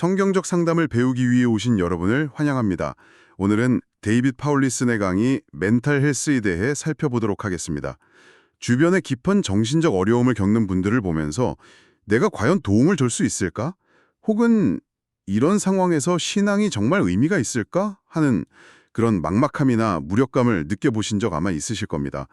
성경적 상담을 배우기 위해 오신 여러분을 환영합니다. 오늘은 데이빗 파울리슨의 강의 멘탈 헬스에 대해 살펴보도록 하겠습니다. 주변에 깊은 정신적 어려움을 겪는 분들을 보면서 내가 과연 도움을 줄 수 있을까? 혹은 이런 상황에서 신앙이 정말 의미가 있을까? 하는 그런 막막함이나 무력감을 느껴보신 적 아마 있으실 겁니다.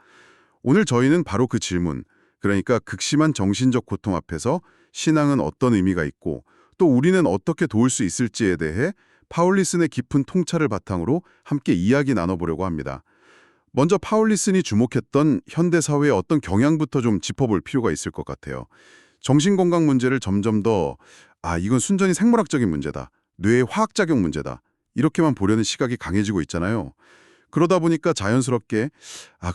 오늘 저희는 바로 그 질문, 그러니까 극심한 정신적 고통 앞에서 신앙은 어떤 의미가 있고 또 우리는 어떻게 도울 수 있을지에 대해 파울리슨의 깊은 통찰을 바탕으로 함께 이야기 나눠보려고 합니다. 먼저 파울리슨이 주목했던 현대사회의 어떤 경향부터 좀 짚어볼 필요가 있을 것 같아요. 정신건강 문제를 점점 더 이건 순전히 생물학적인 문제다. 뇌의 화학작용 문제다. 이렇게만 보려는 시각이 강해지고 있잖아요. 그러다 보니까 자연스럽게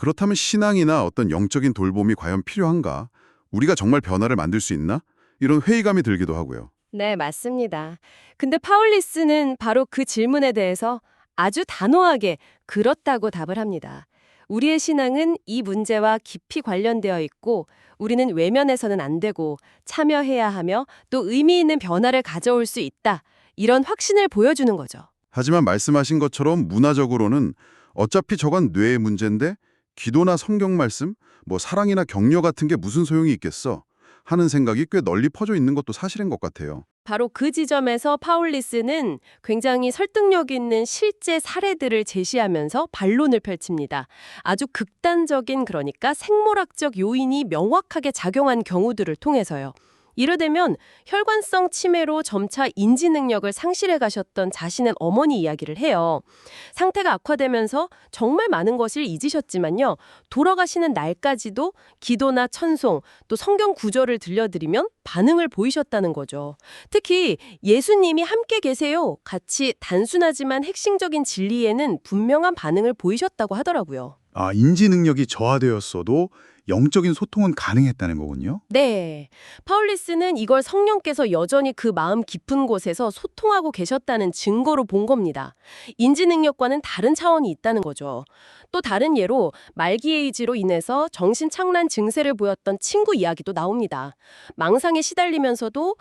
그렇다면 신앙이나 어떤 영적인 돌봄이 과연 필요한가? 우리가 정말 변화를 만들 수 있나? 이런 회의감이 들기도 하고요. 네, 맞습니다. 근데 파울리스는 바로 그 질문에 대해서 아주 단호하게 그렇다고 답을 합니다. 우리의 신앙은 이 문제와 깊이 관련되어 있고 우리는 외면해서는 안 되고 참여해야 하며 또 의미 있는 변화를 가져올 수 있다. 이런 확신을 보여주는 거죠. 하지만 말씀하신 것처럼 문화적으로는 어차피 저건 뇌의 문제인데 기도나 성경 말씀, 사랑이나 격려 같은 게 무슨 소용이 있겠어? 하는 생각이 꽤 널리 퍼져 있는 것도 사실인 것 같아요. 바로 그 지점에서 파울리스는 굉장히 설득력 있는 실제 사례들을 제시하면서 반론을 펼칩니다. 아주 극단적인 그러니까 생물학적 요인이 명확하게 작용한 경우들을 통해서요. 이르되면 혈관성 치매로 점차 인지 능력을 상실해 가셨던 자신의 어머니 이야기를 해요. 상태가 악화되면서 정말 많은 것을 잊으셨지만요. 돌아가시는 날까지도 기도나 찬송, 또 성경 구절을 들려드리면 반응을 보이셨다는 거죠. 특히 예수님이 함께 계세요. 같이 단순하지만 핵심적인 진리에는 분명한 반응을 보이셨다고 하더라고요. 인지 능력이 저하되었어도 영적인 소통은 가능했다는 거군요. 네. 파울리스는 이걸 성령께서 여전히 그 마음 깊은 곳에서 소통하고 계셨다는 증거로 본 겁니다. 인지 능력과는 다른 차원이 있다는 거죠. 또 다른 예로 말기 에이즈로 인해서 정신착란 증세를 보였던 친구 이야기도 나옵니다. 망상에 시달리면서도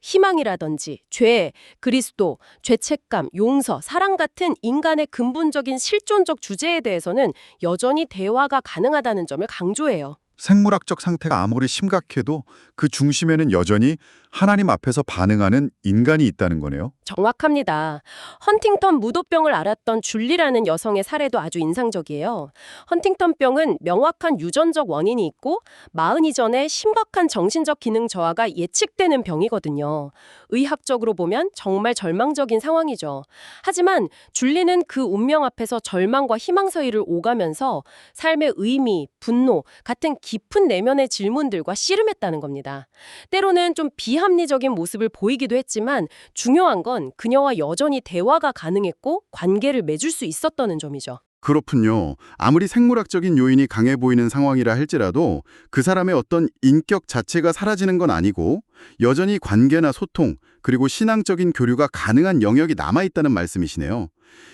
희망이라든지 죄, 그리스도, 죄책감, 용서, 사랑 같은 인간의 근본적인 실존적 주제에 대해서는 여전히 대화가 가능하다는 점을 강조해요. 생물학적 상태가 아무리 심각해도 그 중심에는 여전히 하나님 앞에서 반응하는 인간이 있다는 거네요. 정확합니다. 헌팅턴 무도병을 앓았던 줄리라는 여성의 사례도 아주 인상적이에요. 헌팅턴병은 명확한 유전적 원인이 있고 마흔 이전에 심각한 정신적 기능 저하가 예측되는 병이거든요. 의학적으로 보면 정말 절망적인 상황이죠. 하지만 줄리는 그 운명 앞에서 절망과 희망 사이를 오가면서 삶의 의미, 분노 같은 깊은 내면의 질문들과 씨름했다는 겁니다. 때로는 좀 비합리적인 모습을 보이기도 했지만 중요한 건 그녀와 여전히 대화가 가능했고 관계를 맺을 수 있었다는 점이죠. 그렇군요. 아무리 생물학적인 요인이 강해 보이는 상황이라 할지라도 그 사람의 어떤 인격 자체가 사라지는 건 아니고 여전히 관계나 소통, 그리고 신앙적인 교류가 가능한 영역이 남아있다는 말씀이시네요.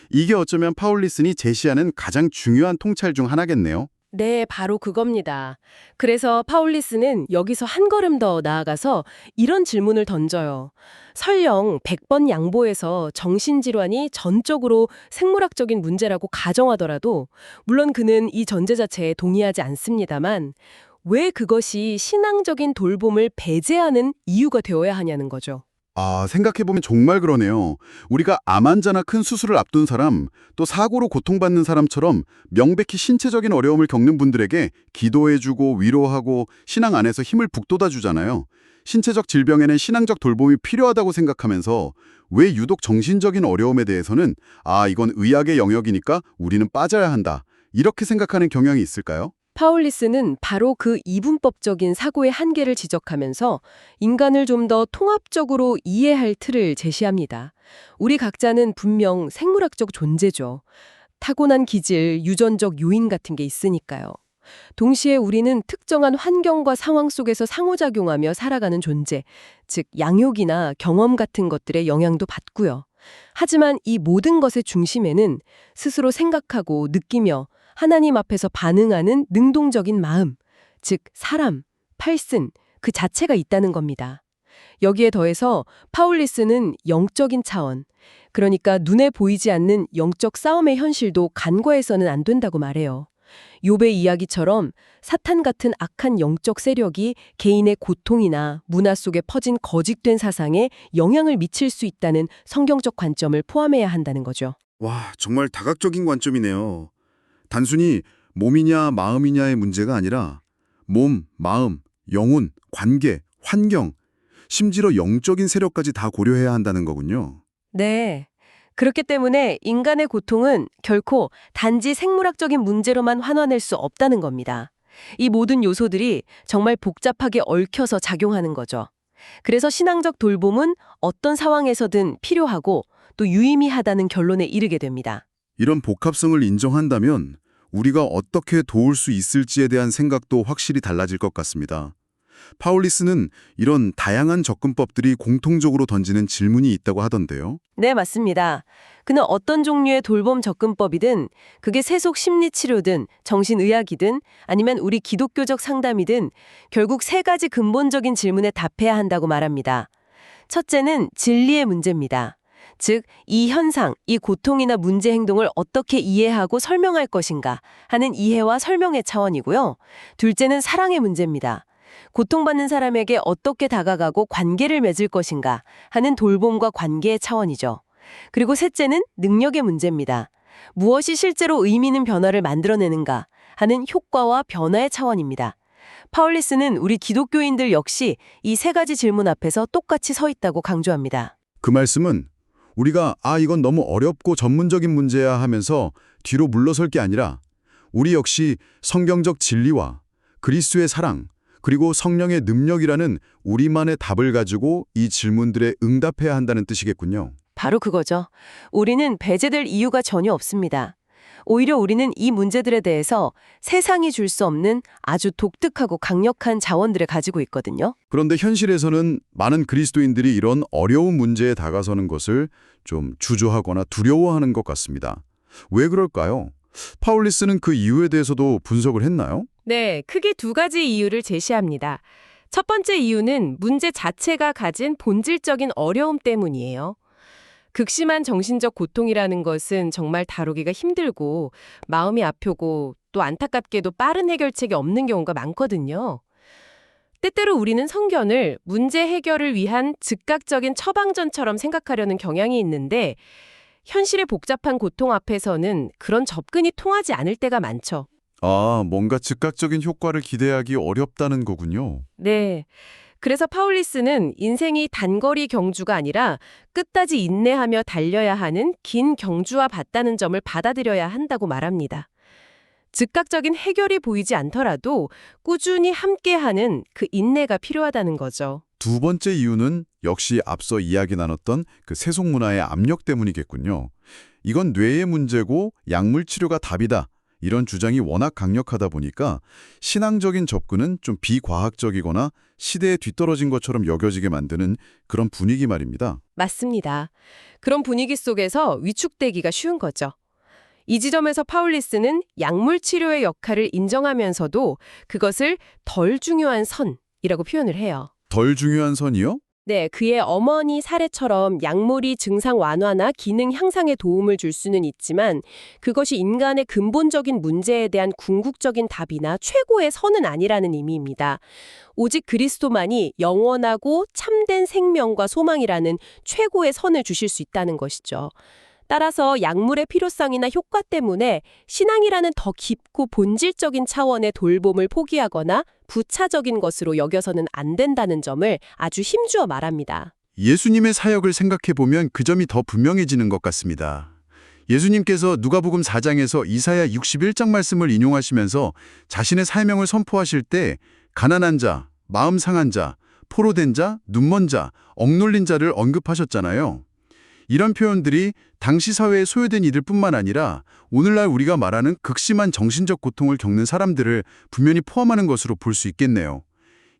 이게 어쩌면 파울리슨이 제시하는 가장 중요한 통찰 중 하나겠네요. 네, 바로 그겁니다. 그래서 파울리스는 여기서 한 걸음 더 나아가서 이런 질문을 던져요. 설령 100번 양보해서 정신질환이 전적으로 생물학적인 문제라고 가정하더라도 물론 그는 이 전제 자체에 동의하지 않습니다만 왜 그것이 신앙적인 돌봄을 배제하는 이유가 되어야 하냐는 거죠. 생각해보면 정말 그러네요. 우리가 암 환자나 큰 수술을 앞둔 사람, 또 사고로 고통받는 사람처럼 명백히 신체적인 어려움을 겪는 분들에게 기도해주고 위로하고 신앙 안에서 힘을 북돋아주잖아요. 신체적 질병에는 신앙적 돌봄이 필요하다고 생각하면서 왜 유독 정신적인 어려움에 대해서는 이건 의학의 영역이니까 우리는 빠져야 한다. 이렇게 생각하는 경향이 있을까요? 파울리스는 바로 그 이분법적인 사고의 한계를 지적하면서 인간을 좀 더 통합적으로 이해할 틀을 제시합니다. 우리 각자는 분명 생물학적 존재죠. 타고난 기질, 유전적 요인 같은 게 있으니까요. 동시에 우리는 특정한 환경과 상황 속에서 상호작용하며 살아가는 존재, 즉 양육이나 경험 같은 것들의 영향도 받고요. 하지만 이 모든 것의 중심에는 스스로 생각하고 느끼며 하나님 앞에서 반응하는 능동적인 마음, 즉 사람, 팔슨, 그 자체가 있다는 겁니다. 여기에 더해서 파울리스는 영적인 차원, 그러니까 눈에 보이지 않는 영적 싸움의 현실도 간과해서는 안 된다고 말해요. 욥의 이야기처럼 사탄 같은 악한 영적 세력이 개인의 고통이나 문화 속에 퍼진 거짓된 사상에 영향을 미칠 수 있다는 성경적 관점을 포함해야 한다는 거죠. 와, 정말 다각적인 관점이네요. 단순히 몸이냐 마음이냐의 문제가 아니라 몸, 마음, 영혼, 관계, 환경, 심지어 영적인 세력까지 다 고려해야 한다는 거군요. 네. 그렇기 때문에 인간의 고통은 결코 단지 생물학적인 문제로만 환원할 수 없다는 겁니다. 이 모든 요소들이 정말 복잡하게 얽혀서 작용하는 거죠. 그래서 신앙적 돌봄은 어떤 상황에서든 필요하고 또 유의미하다는 결론에 이르게 됩니다. 이런 복합성을 인정한다면 우리가 어떻게 도울 수 있을지에 대한 생각도 확실히 달라질 것 같습니다. 파울리스는 이런 다양한 접근법들이 공통적으로 던지는 질문이 있다고 하던데요. 네, 맞습니다. 그는 어떤 종류의 돌봄 접근법이든 그게 세속 심리치료든 정신의학이든 아니면 우리 기독교적 상담이든 결국 세 가지 근본적인 질문에 답해야 한다고 말합니다. 첫째는 진리의 문제입니다. 즉, 이 현상, 이 고통이나 문제 행동을 어떻게 이해하고 설명할 것인가 하는 이해와 설명의 차원이고요. 둘째는 사랑의 문제입니다. 고통받는 사람에게 어떻게 다가가고 관계를 맺을 것인가 하는 돌봄과 관계의 차원이죠. 그리고 셋째는 능력의 문제입니다. 무엇이 실제로 의미 있는 변화를 만들어내는가 하는 효과와 변화의 차원입니다. 파울리스는 우리 기독교인들 역시 이 세 가지 질문 앞에서 똑같이 서 있다고 강조합니다. 그 말씀은 우리가 이건 너무 어렵고 전문적인 문제야 하면서 뒤로 물러설 게 아니라 우리 역시 성경적 진리와 그리스도의 사랑 그리고 성령의 능력이라는 우리만의 답을 가지고 이 질문들에 응답해야 한다는 뜻이겠군요. 바로 그거죠. 우리는 배제될 이유가 전혀 없습니다. 오히려 우리는 이 문제들에 대해서 세상이 줄 수 없는 아주 독특하고 강력한 자원들을 가지고 있거든요. 그런데 현실에서는 많은 그리스도인들이 이런 어려운 문제에 다가서는 것을 좀 주저하거나 두려워하는 것 같습니다. 왜 그럴까요? 파울리스는 그 이유에 대해서도 분석을 했나요? 네, 크게 두 가지 이유를 제시합니다. 첫 번째 이유는 문제 자체가 가진 본질적인 어려움 때문이에요. 극심한 정신적 고통이라는 것은 정말 다루기가 힘들고 마음이 아프고 또 안타깝게도 빠른 해결책이 없는 경우가 많거든요. 때때로 우리는 성견을 문제 해결을 위한 즉각적인 처방전처럼 생각하려는 경향이 있는데 현실의 복잡한 고통 앞에서는 그런 접근이 통하지 않을 때가 많죠. 뭔가 즉각적인 효과를 기대하기 어렵다는 거군요. 네. 그래서 파울리스는 인생이 단거리 경주가 아니라 끝까지 인내하며 달려야 하는 긴 경주와 같다는 점을 받아들여야 한다고 말합니다. 즉각적인 해결이 보이지 않더라도 꾸준히 함께하는 그 인내가 필요하다는 거죠. 두 번째 이유는 역시 앞서 이야기 나눴던 그 세속 문화의 압력 때문이겠군요. 이건 뇌의 문제고 약물 치료가 답이다. 이런 주장이 워낙 강력하다 보니까 신앙적인 접근은 좀 비과학적이거나 시대에 뒤떨어진 것처럼 여겨지게 만드는 그런 분위기 말입니다. 맞습니다. 그런 분위기 속에서 위축되기가 쉬운 거죠. 이 지점에서 파울리스는 약물 치료의 역할을 인정하면서도 그것을 덜 중요한 선이라고 표현을 해요. 덜 중요한 선이요? 네, 그의 어머니 사례처럼 약물이 증상 완화나 기능 향상에 도움을 줄 수는 있지만 그것이 인간의 근본적인 문제에 대한 궁극적인 답이나 최고의 선은 아니라는 의미입니다. 오직 그리스도만이 영원하고 참된 생명과 소망이라는 최고의 선을 주실 수 있다는 것이죠. 따라서 약물의 필요성이나 효과 때문에 신앙이라는 더 깊고 본질적인 차원의 돌봄을 포기하거나 부차적인 것으로 여겨서는 안 된다는 점을 아주 힘주어 말합니다. 예수님의 사역을 생각해보면 그 점이 더 분명해지는 것 같습니다. 예수님께서 누가복음 4장에서 이사야 61장 말씀을 인용하시면서 자신의 사명을 선포하실 때 가난한 자, 마음 상한 자, 포로된 자, 눈먼 자, 억눌린 자를 언급하셨잖아요. 이런 표현들이 당시 사회에 소요된 이들뿐만 아니라 오늘날 우리가 말하는 극심한 정신적 고통을 겪는 사람들을 분명히 포함하는 것으로 볼 수 있겠네요.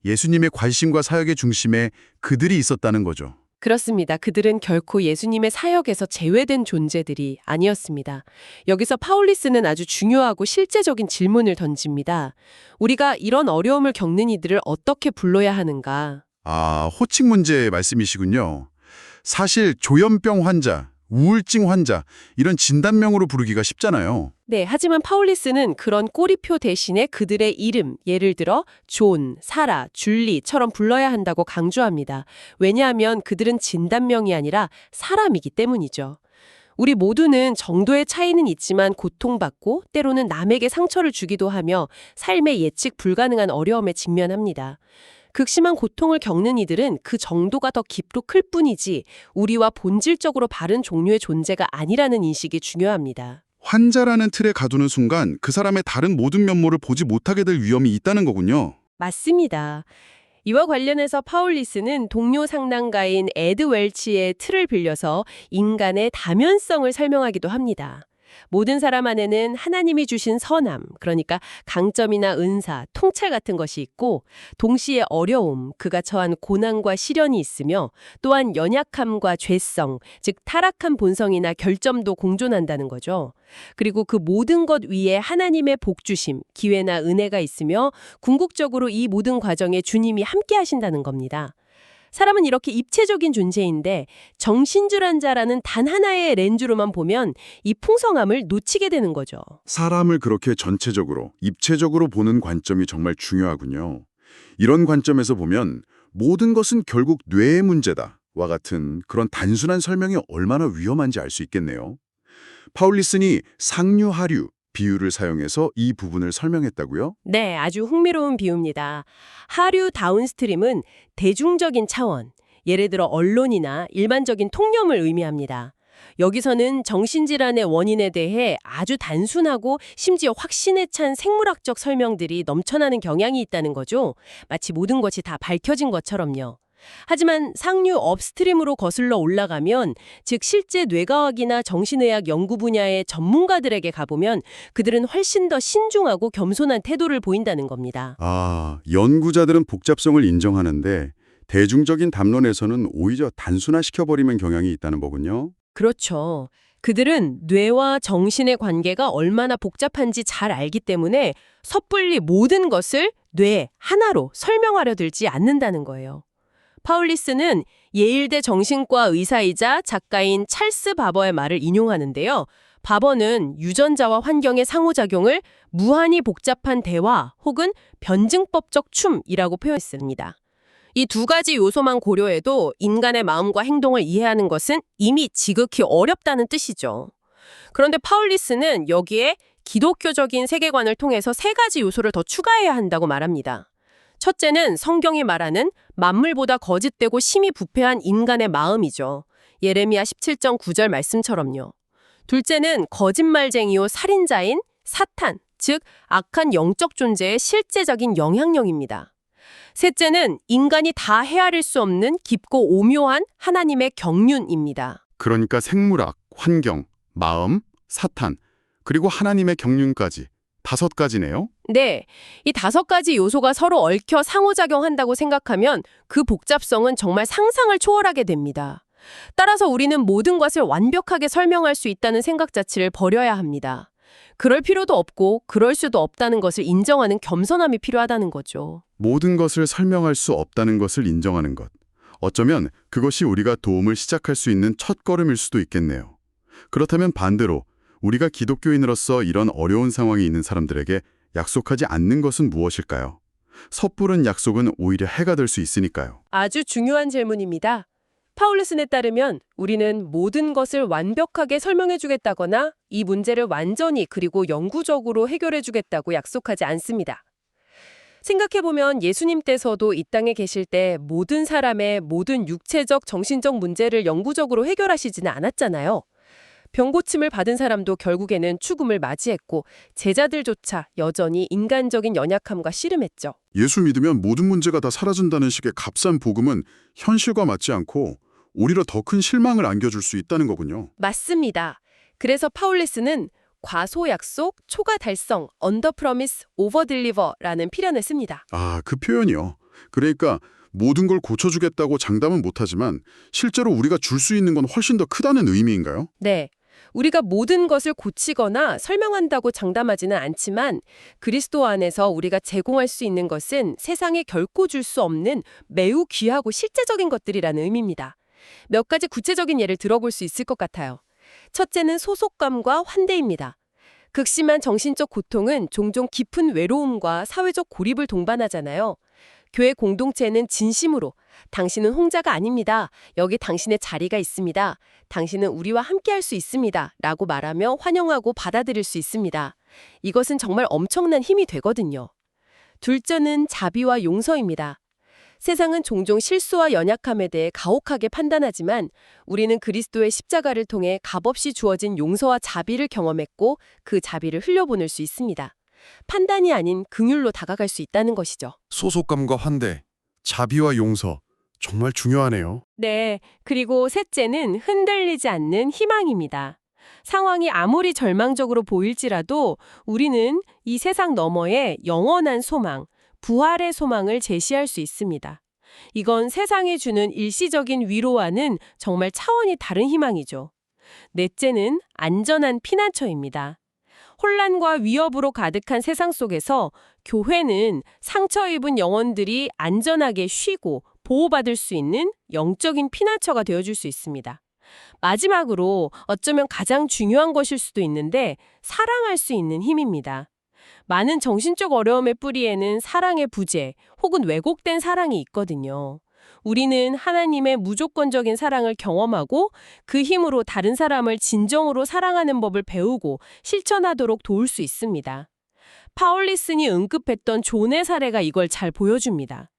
예수님의 관심과 사역의 중심에 그들이 있었다는 거죠. 그렇습니다. 그들은 결코 예수님의 사역에서 제외된 존재들이 아니었습니다. 여기서 파울리스는 아주 중요하고 실제적인 질문을 던집니다. 우리가 이런 어려움을 겪는 이들을 어떻게 불러야 하는가? 아, 호칭 문제 말씀이시군요. 사실 조현병 환자, 우울증 환자 이런 진단명으로 부르기가 쉽잖아요. 네, 하지만 파울리스는 그런 꼬리표 대신에 그들의 이름, 예를 들어 존, 사라, 줄리처럼 불러야 한다고 강조합니다. 왜냐하면 그들은 진단명이 아니라 사람이기 때문이죠. 우리 모두는 정도의 차이는 있지만 고통받고 때로는 남에게 상처를 주기도 하며 삶의 예측 불가능한 어려움에 직면합니다. 극심한 고통을 겪는 이들은 그 정도가 더 깊고 클 뿐이지 우리와 본질적으로 다른 종류의 존재가 아니라는 인식이 중요합니다. 환자라는 틀에 가두는 순간 그 사람의 다른 모든 면모를 보지 못하게 될 위험이 있다는 거군요. 맞습니다. 이와 관련해서 파울리스는 동료 상담가인 에드 웰치의 틀을 빌려서 인간의 다면성을 설명하기도 합니다. 모든 사람 안에는 하나님이 주신 선함, 그러니까 강점이나 은사, 통찰 같은 것이 있고 동시에 어려움, 그가 처한 고난과 시련이 있으며 또한 연약함과 죄성, 즉 타락한 본성이나 결점도 공존한다는 거죠. 그리고 그 모든 것 위에 하나님의 복주심, 기회나 은혜가 있으며 궁극적으로 이 모든 과정에 주님이 함께 하신다는 겁니다. 사람은 이렇게 입체적인 존재인데 정신질환자라는 단 하나의 렌즈로만 보면 이 풍성함을 놓치게 되는 거죠. 사람을 그렇게 전체적으로, 입체적으로 보는 관점이 정말 중요하군요. 이런 관점에서 보면 모든 것은 결국 뇌의 문제다 와 같은 그런 단순한 설명이 얼마나 위험한지 알 수 있겠네요. 파울리슨이 상류하류 비유를 사용해서 이 부분을 설명했다고요? 네, 아주 흥미로운 비유입니다. 하류 다운스트림은 대중적인 차원, 예를 들어 언론이나 일반적인 통념을 의미합니다. 여기서는 정신질환의 원인에 대해 아주 단순하고 심지어 확신에 찬 생물학적 설명들이 넘쳐나는 경향이 있다는 거죠. 마치 모든 것이 다 밝혀진 것처럼요. 하지만 상류 업스트림으로 거슬러 올라가면, 즉 실제 뇌과학이나 정신의학 연구 분야의 전문가들에게 가보면 그들은 훨씬 더 신중하고 겸손한 태도를 보인다는 겁니다. 아, 연구자들은 복잡성을 인정하는데 대중적인 담론에서는 오히려 단순화시켜버리는 경향이 있다는 거군요. 그렇죠. 그들은 뇌와 정신의 관계가 얼마나 복잡한지 잘 알기 때문에 섣불리 모든 것을 뇌 하나로 설명하려 들지 않는다는 거예요. 파울리스는 예일대 정신과 의사이자 작가인 찰스 바버의 말을 인용하는데요. 바버는 유전자와 환경의 상호작용을 무한히 복잡한 대화 혹은 변증법적 춤이라고 표현했습니다. 이 두 가지 요소만 고려해도 인간의 마음과 행동을 이해하는 것은 이미 지극히 어렵다는 뜻이죠. 그런데 파울리스는 여기에 기독교적인 세계관을 통해서 세 가지 요소를 더 추가해야 한다고 말합니다. 첫째는 성경이 말하는 만물보다 거짓되고 심히 부패한 인간의 마음이죠. 예레미야 17.9절 말씀처럼요. 둘째는 거짓말쟁이요 살인자인 사탄, 즉 악한 영적 존재의 실제적인 영향력입니다. 셋째는 인간이 다 헤아릴 수 없는 깊고 오묘한 하나님의 경륜입니다. 그러니까 생물학, 환경, 마음, 사탄, 그리고 하나님의 경륜까지 5가지네요. 네, 이 5가지 요소가 서로 얽혀 상호작용한다고 생각하면 그 복잡성은 정말 상상을 초월하게 됩니다. 따라서 우리는 모든 것을 완벽하게 설명할 수 있다는 생각 자체를 버려야 합니다. 그럴 필요도 없고 그럴 수도 없다는 것을 인정하는 겸손함이 필요하다는 거죠. 모든 것을 설명할 수 없다는 것을 인정하는 것. 어쩌면 그것이 우리가 도움을 시작할 수 있는 첫걸음일 수도 있겠네요. 그렇다면 반대로 우리가 기독교인으로서 이런 어려운 상황에 있는 사람들에게 약속하지 않는 것은 무엇일까요? 섣부른 약속은 오히려 해가 될 수 있으니까요. 아주 중요한 질문입니다. 파울리슨에 따르면 우리는 모든 것을 완벽하게 설명해주겠다거나 이 문제를 완전히 그리고 영구적으로 해결해주겠다고 약속하지 않습니다. 생각해보면 예수님 때서도 이 땅에 계실 때 모든 사람의 모든 육체적, 정신적 문제를 영구적으로 해결하시지는 않았잖아요. 병고침을 받은 사람도 결국에는 죽음을 맞이했고 제자들조차 여전히 인간적인 연약함과 씨름했죠. 예수 믿으면 모든 문제가 다 사라진다는 식의 값싼 복음은 현실과 맞지 않고 오히려 더 큰 실망을 안겨줄 수 있다는 거군요. 맞습니다. 그래서 파울리스는 과소약속, 초과달성, 언더프로미스, 오버딜리버라는 필연을 씁니다. 아, 그 표현이요. 그러니까 모든 걸 고쳐주겠다고 장담은 못하지만 실제로 우리가 줄 수 있는 건 훨씬 더 크다는 의미인가요? 네. 우리가 모든 것을 고치거나 설명한다고 장담하지는 않지만 그리스도 안에서 우리가 제공할 수 있는 것은 세상에 결코 줄 수 없는 매우 귀하고 실제적인 것들이라는 의미입니다. 몇 가지 구체적인 예를 들어볼 수 있을 것 같아요. 첫째는 소속감과 환대입니다. 극심한 정신적 고통은 종종 깊은 외로움과 사회적 고립을 동반하잖아요. 교회 공동체는 진심으로 당신은 홍자가 아닙니다. 여기 당신의 자리가 있습니다. 당신은 우리와 함께할 수 있습니다. 라고 말하며 환영하고 받아들일 수 있습니다. 이것은 정말 엄청난 힘이 되거든요. 둘째는 자비와 용서입니다. 세상은 종종 실수와 연약함에 대해 가혹하게 판단하지만 우리는 그리스도의 십자가를 통해 값없이 주어진 용서와 자비를 경험했고 그 자비를 흘려보낼 수 있습니다. 판단이 아닌 긍휼로 다가갈 수 있다는 것이죠. 소속감과 환대, 자비와 용서, 정말 중요하네요. 네, 그리고 셋째는 흔들리지 않는 희망입니다. 상황이 아무리 절망적으로 보일지라도 우리는 이 세상 너머에 영원한 소망, 부활의 소망을 제시할 수 있습니다. 이건 세상이 주는 일시적인 위로와는 정말 차원이 다른 희망이죠. 넷째는 안전한 피난처입니다. 혼란과 위협으로 가득한 세상 속에서 교회는 상처 입은 영혼들이 안전하게 쉬고 보호받을 수 있는 영적인 피난처가 되어줄 수 있습니다. 마지막으로 어쩌면 가장 중요한 것일 수도 있는데 사랑할 수 있는 힘입니다. 많은 정신적 어려움의 뿌리에는 사랑의 부재 혹은 왜곡된 사랑이 있거든요. 우리는 하나님의 무조건적인 사랑을 경험하고 그 힘으로 다른 사람을 진정으로 사랑하는 법을 배우고 실천하도록 도울 수 있습니다. 파울리슨이 언급했던 존의 사례가 이걸 잘 보여줍니다.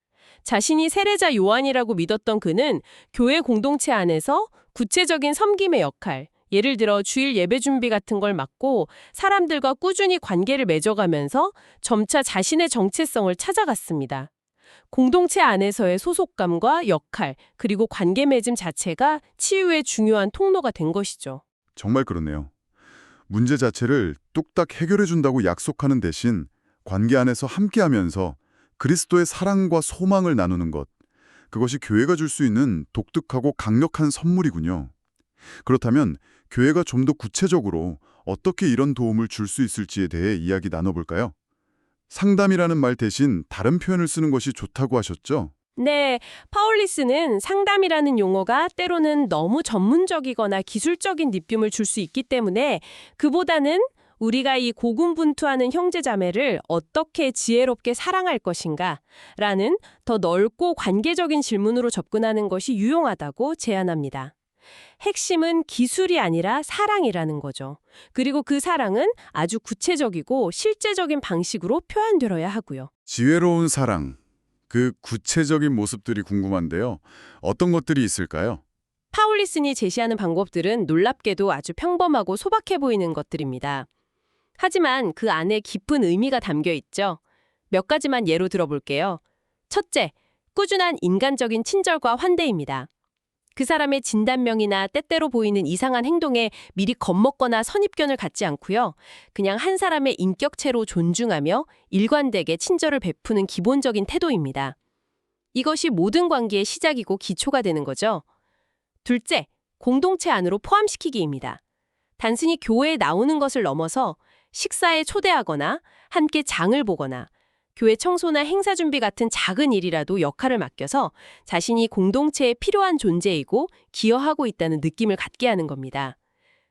자신이 세례자 요한이라고 믿었던 그는 교회 공동체 안에서 구체적인 섬김의 역할, 예를 들어 주일 예배 준비 같은 걸 맡고 사람들과 꾸준히 관계를 맺어가면서 점차 자신의 정체성을 찾아갔습니다. 공동체 안에서의 소속감과 역할, 그리고 관계 맺음 자체가 치유의 중요한 통로가 된 것이죠. 정말 그렇네요. 문제 자체를 뚝딱 해결해 준다고 약속하는 대신 관계 안에서 함께하면서 그리스도의 사랑과 소망을 나누는 것, 그것이 교회가 줄 수 있는 독특하고 강력한 선물이군요. 그렇다면 교회가 좀 더 구체적으로 어떻게 이런 도움을 줄 수 있을지에 대해 이야기 나눠볼까요? 상담이라는 말 대신 다른 표현을 쓰는 것이 좋다고 하셨죠? 네, 파울리스는 상담이라는 용어가 때로는 너무 전문적이거나 기술적인 느낌을 줄 수 있기 때문에 그보다는 우리가 이 고군분투하는 형제자매를 어떻게 지혜롭게 사랑할 것인가 라는 더 넓고 관계적인 질문으로 접근하는 것이 유용하다고 제안합니다. 핵심은 기술이 아니라 사랑이라는 거죠. 그리고 그 사랑은 아주 구체적이고 실제적인 방식으로 표현되어야 하고요. 지혜로운 사랑, 그 구체적인 모습들이 궁금한데요. 어떤 것들이 있을까요? 파울리슨이 제시하는 방법들은 놀랍게도 아주 평범하고 소박해 보이는 것들입니다. 하지만 그 안에 깊은 의미가 담겨 있죠. 몇 가지만 예로 들어볼게요. 첫째, 꾸준한 인간적인 친절과 환대입니다. 그 사람의 진단명이나 때때로 보이는 이상한 행동에 미리 겁먹거나 선입견을 갖지 않고요. 그냥 한 사람의 인격체로 존중하며 일관되게 친절을 베푸는 기본적인 태도입니다. 이것이 모든 관계의 시작이고 기초가 되는 거죠. 둘째, 공동체 안으로 포함시키기입니다. 단순히 교회에 나오는 것을 넘어서 식사에 초대하거나 함께 장을 보거나 교회 청소나 행사 준비 같은 작은 일이라도 역할을 맡겨서 자신이 공동체에 필요한 존재이고 기여하고 있다는 느낌을 갖게 하는 겁니다.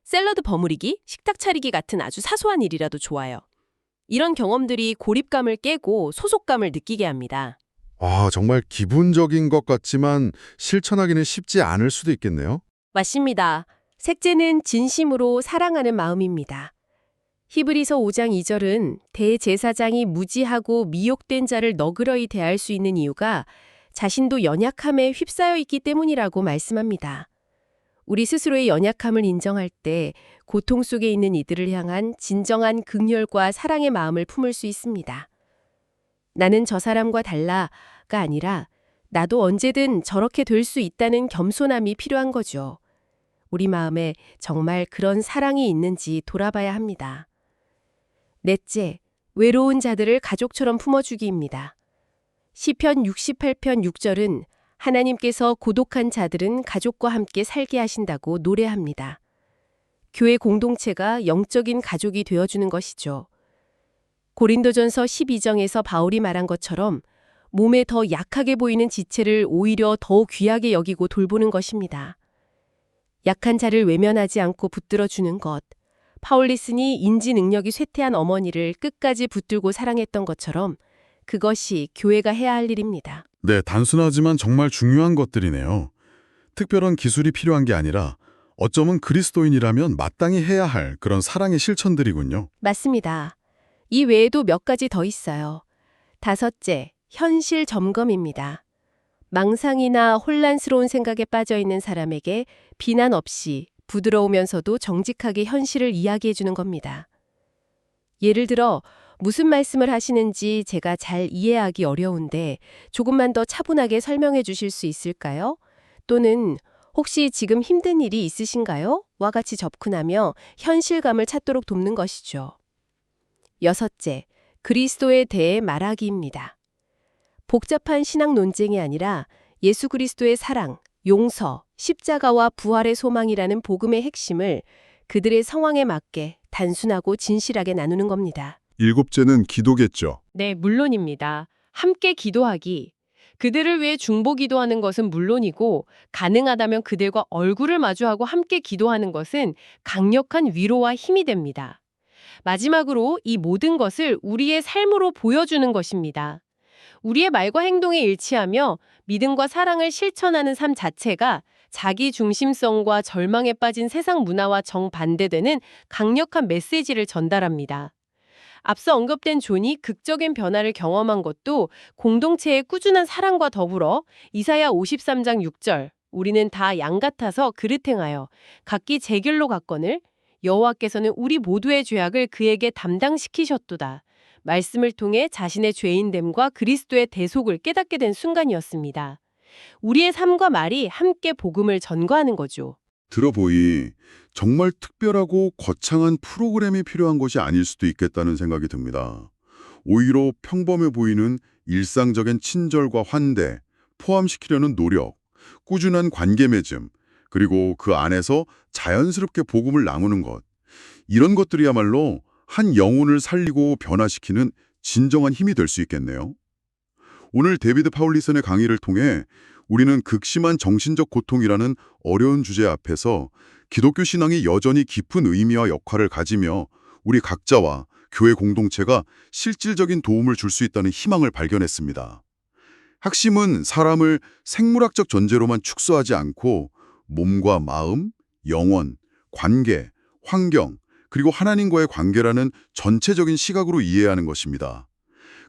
샐러드 버무리기, 식탁 차리기 같은 아주 사소한 일이라도 좋아요. 이런 경험들이 고립감을 깨고 소속감을 느끼게 합니다. 정말 기본적인 것 같지만 실천하기는 쉽지 않을 수도 있겠네요. 맞습니다. 셋째는 진심으로 사랑하는 마음입니다. 히브리서 5장 2절은 대제사장이 무지하고 미혹된 자를 너그러이 대할 수 있는 이유가 자신도 연약함에 휩싸여 있기 때문이라고 말씀합니다. 우리 스스로의 연약함을 인정할 때 고통 속에 있는 이들을 향한 진정한 긍휼과 사랑의 마음을 품을 수 있습니다. 나는 저 사람과 달라가 아니라 나도 언제든 저렇게 될 수 있다는 겸손함이 필요한 거죠. 우리 마음에 정말 그런 사랑이 있는지 돌아봐야 합니다. 넷째, 외로운 자들을 가족처럼 품어주기입니다. 시편 68편 6절은 하나님께서 고독한 자들은 가족과 함께 살게 하신다고 노래합니다. 교회 공동체가 영적인 가족이 되어주는 것이죠. 고린도전서 12장에서 바울이 말한 것처럼 몸에 더 약하게 보이는 지체를 오히려 더 귀하게 여기고 돌보는 것입니다. 약한 자를 외면하지 않고 붙들어주는 것. 파울리슨이 인지 능력이 쇠퇴한 어머니를 끝까지 붙들고 사랑했던 것처럼 그것이 교회가 해야 할 일입니다. 네, 단순하지만 정말 중요한 것들이네요. 특별한 기술이 필요한 게 아니라 어쩌면 그리스도인이라면 마땅히 해야 할 그런 사랑의 실천들이군요. 맞습니다. 이 외에도 몇 가지 더 있어요. 5째, 현실 점검입니다. 망상이나 혼란스러운 생각에 빠져 있는 사람에게 비난 없이 부드러우면서도 정직하게 현실을 이야기해 주는 겁니다. 예를 들어 무슨 말씀을 하시는지 제가 잘 이해하기 어려운데 조금만 더 차분하게 설명해 주실 수 있을까요? 또는 혹시 지금 힘든 일이 있으신가요? 와 같이 접근하며 현실감을 찾도록 돕는 것이죠. 6째, 그리스도에 대해 말하기입니다. 복잡한 신앙 논쟁이 아니라 예수 그리스도의 사랑, 용서, 십자가와 부활의 소망이라는 복음의 핵심을 그들의 상황에 맞게 단순하고 진실하게 나누는 겁니다. 7째는 기도겠죠. 네, 물론입니다. 함께 기도하기. 그들을 위해 중보 기도하는 것은 물론이고 가능하다면 그들과 얼굴을 마주하고 함께 기도하는 것은 강력한 위로와 힘이 됩니다. 마지막으로 이 모든 것을 우리의 삶으로 보여주는 것입니다. 우리의 말과 행동에 일치하며 믿음과 사랑을 실천하는 삶 자체가 자기 중심성과 절망에 빠진 세상 문화와 정반대되는 강력한 메시지를 전달합니다. 앞서 언급된 존이 극적인 변화를 경험한 것도 공동체의 꾸준한 사랑과 더불어 이사야 53장 6절 우리는 다 양 같아서 그릇 행하여 각기 제 길로 갔거늘 여호와께서는 우리 모두의 죄악을 그에게 담당시키셨도다. 말씀을 통해 자신의 죄인됨과 그리스도의 대속을 깨닫게 된 순간이었습니다. 우리의 삶과 말이 함께 복음을 전거하는 거죠. 들어보니 정말 특별하고 거창한 프로그램이 필요한 것이 아닐 수도 있겠다는 생각이 듭니다. 오히려 평범해 보이는 일상적인 친절과 환대, 포함시키려는 노력, 꾸준한 관계 맺음, 그리고 그 안에서 자연스럽게 복음을 나누는 것. 이런 것들이야말로 한 영혼을 살리고 변화시키는 진정한 힘이 될 수 있겠네요. 오늘 데비드 파울리슨의 강의를 통해 우리는 극심한 정신적 고통이라는 어려운 주제 앞에서 기독교 신앙이 여전히 깊은 의미와 역할을 가지며 우리 각자와 교회 공동체가 실질적인 도움을 줄 수 있다는 희망을 발견했습니다. 핵심은 사람을 생물학적 전제로만 축소하지 않고 몸과 마음, 영혼, 관계, 환경, 그리고 하나님과의 관계라는 전체적인 시각으로 이해하는 것입니다.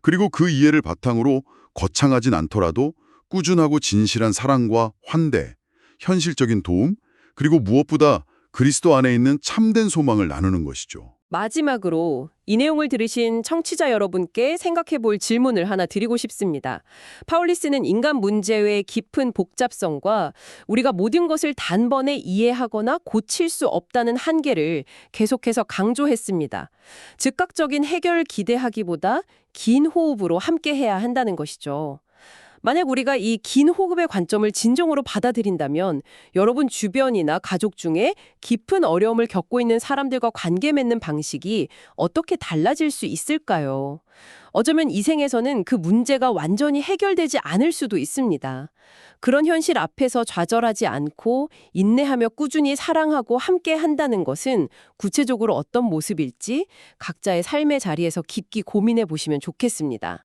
그리고 그 이해를 바탕으로 거창하진 않더라도 꾸준하고 진실한 사랑과 환대, 현실적인 도움, 그리고 무엇보다 그리스도 안에 있는 참된 소망을 나누는 것이죠. 마지막으로 이 내용을 들으신 청취자 여러분께 생각해 볼 질문을 하나 드리고 싶습니다. 파울리스는 인간 문제의 깊은 복잡성과 우리가 모든 것을 단번에 이해하거나 고칠 수 없다는 한계를 계속해서 강조했습니다. 즉각적인 해결을 기대하기보다 긴 호흡으로 함께 해야 한다는 것이죠. 만약 우리가 이 긴 호흡의 관점을 진정으로 받아들인다면 여러분 주변이나 가족 중에 깊은 어려움을 겪고 있는 사람들과 관계 맺는 방식이 어떻게 달라질 수 있을까요? 어쩌면 이 생에서는 그 문제가 완전히 해결되지 않을 수도 있습니다. 그런 현실 앞에서 좌절하지 않고 인내하며 꾸준히 사랑하고 함께 한다는 것은 구체적으로 어떤 모습일지 각자의 삶의 자리에서 깊이 고민해 보시면 좋겠습니다.